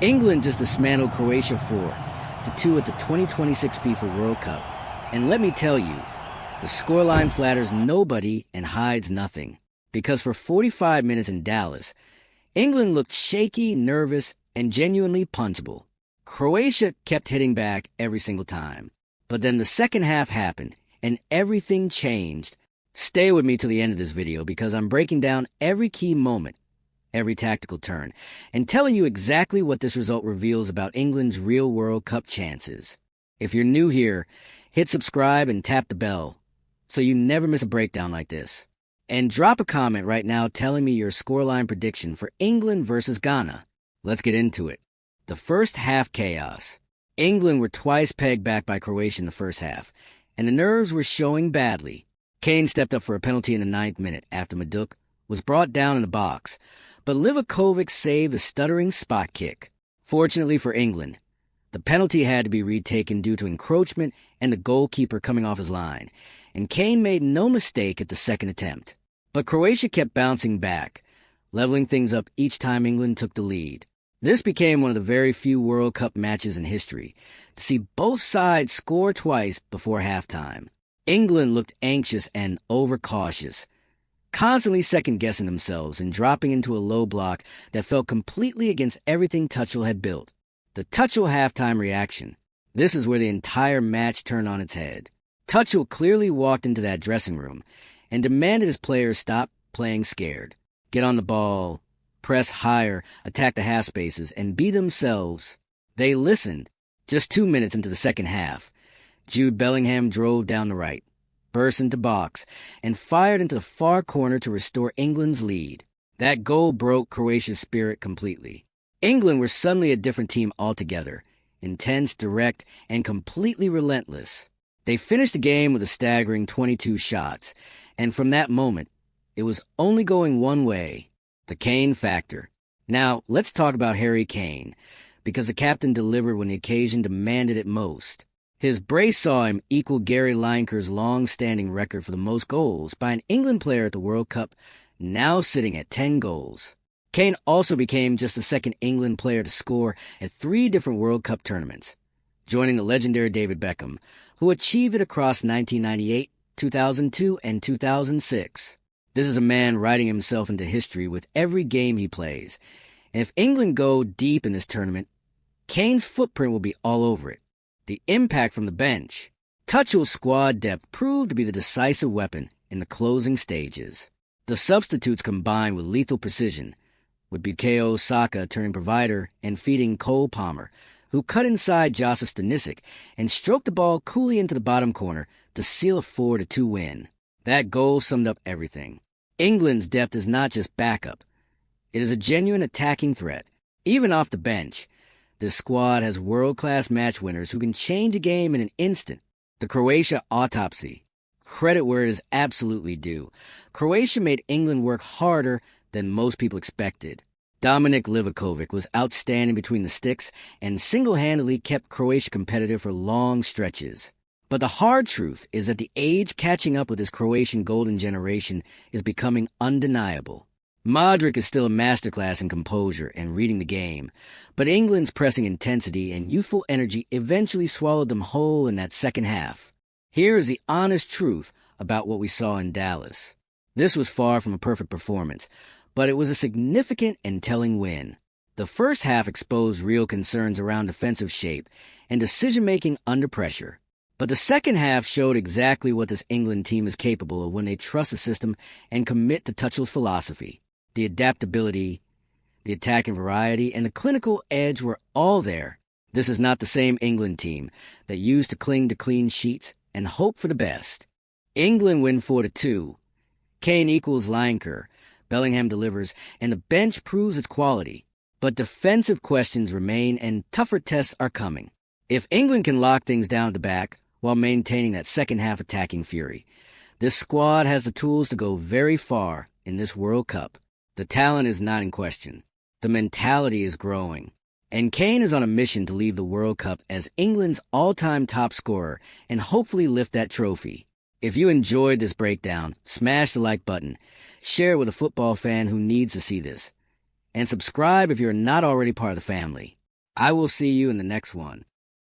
England just dismantled Croatia 4-2 at the 2026 FIFA World Cup. And let me tell you, the scoreline flatters nobody and hides nothing. Because for 45 minutes in Dallas, England looked shaky, nervous, and genuinely punchable. Croatia kept hitting back every single time. But then the second half happened, and everything changed. Stay with me till the end of this video because I'm breaking down every key moment, every tactical turn, and telling you exactly what this result reveals about England's real World Cup chances. If you're new here, hit subscribe and tap the bell so you never miss a breakdown like this. And drop a comment right now telling me your scoreline prediction for England versus Ghana. Let's get into it. The first half chaos. England were twice pegged back by Croatia in the first half, and the nerves were showing badly. Kane stepped up for a penalty in the 9th minute after Maduk was brought down in the box, but Livakovic saved a stuttering spot kick. Fortunately for England, the penalty had to be retaken due to encroachment and the goalkeeper coming off his line, and Kane made no mistake at the second attempt. But Croatia kept bouncing back, leveling things up each time England took the lead. This became one of the very few World Cup matches in history to see both sides score twice before halftime. England looked anxious and overcautious, constantly second-guessing themselves and dropping into a low block that felt completely against everything Tuchel had built. The Tuchel halftime reaction. This is where the entire match turned on its head. Tuchel clearly walked into that dressing room and demanded his players stop playing scared, get on the ball, press higher, attack the half spaces, and be themselves. They listened. Just 2 minutes into the second half, Jude Bellingham drove down the right, burst into box, and fired into the far corner to restore England's lead. That goal broke Croatia's spirit completely. England were suddenly a different team altogether, intense, direct, and completely relentless. They finished the game with a staggering 22 shots, and from that moment, it was only going one way, the Kane Factor. Now, let's talk about Harry Kane, because the captain delivered when the occasion demanded it most. His brace saw him equal Gary Lineker's long-standing record for the most goals by an England player at the World Cup, now sitting at 10 goals. Kane also became just the second England player to score at 3 different World Cup tournaments, joining the legendary David Beckham, who achieved it across 1998, 2002, and 2006. This is a man writing himself into history with every game he plays, and if England go deep in this tournament, Kane's footprint will be all over it. The impact from the bench. Tuchel's squad depth proved to be the decisive weapon in the closing stages. The substitutes combined with lethal precision, with Bukayo, Saka turning provider and feeding Cole Palmer, who cut inside Josip Stanisic and stroked the ball coolly into the bottom corner to seal a 4-2 win. That goal summed up everything. England's depth is not just backup. It is a genuine attacking threat. Even off the bench, this squad has world-class match winners who can change a game in an instant. The Croatia autopsy. Credit where it is absolutely due. Croatia made England work harder than most people expected. Dominik Livakovic was outstanding between the sticks and single-handedly kept Croatia competitive for long stretches. But the hard truth is that the age catching up with this Croatian golden generation is becoming undeniable. Modric is still a masterclass in composure and reading the game, but England's pressing intensity and youthful energy eventually swallowed them whole in that second half. Here is the honest truth about what we saw in Dallas. This was far from a perfect performance, but it was a significant and telling win. The first half exposed real concerns around defensive shape and decision-making under pressure. But the second half showed exactly what this England team is capable of when they trust the system and commit to Tuchel's philosophy. The adaptability, the attacking variety, and the clinical edge were all there. This is not the same England team that used to cling to clean sheets and hope for the best. England win 4-2. Kane equals Lineker. Bellingham delivers, and the bench proves its quality. But defensive questions remain, and tougher tests are coming. If England can lock things down at the back while maintaining that second-half attacking fury, this squad has the tools to go very far in this World Cup. The talent is not in question. The mentality is growing. And Kane is on a mission to leave the World Cup as England's all-time top scorer and hopefully lift that trophy. If you enjoyed this breakdown, smash the like button, share it with a football fan who needs to see this, and subscribe if you're not already part of the family. I will see you in the next one.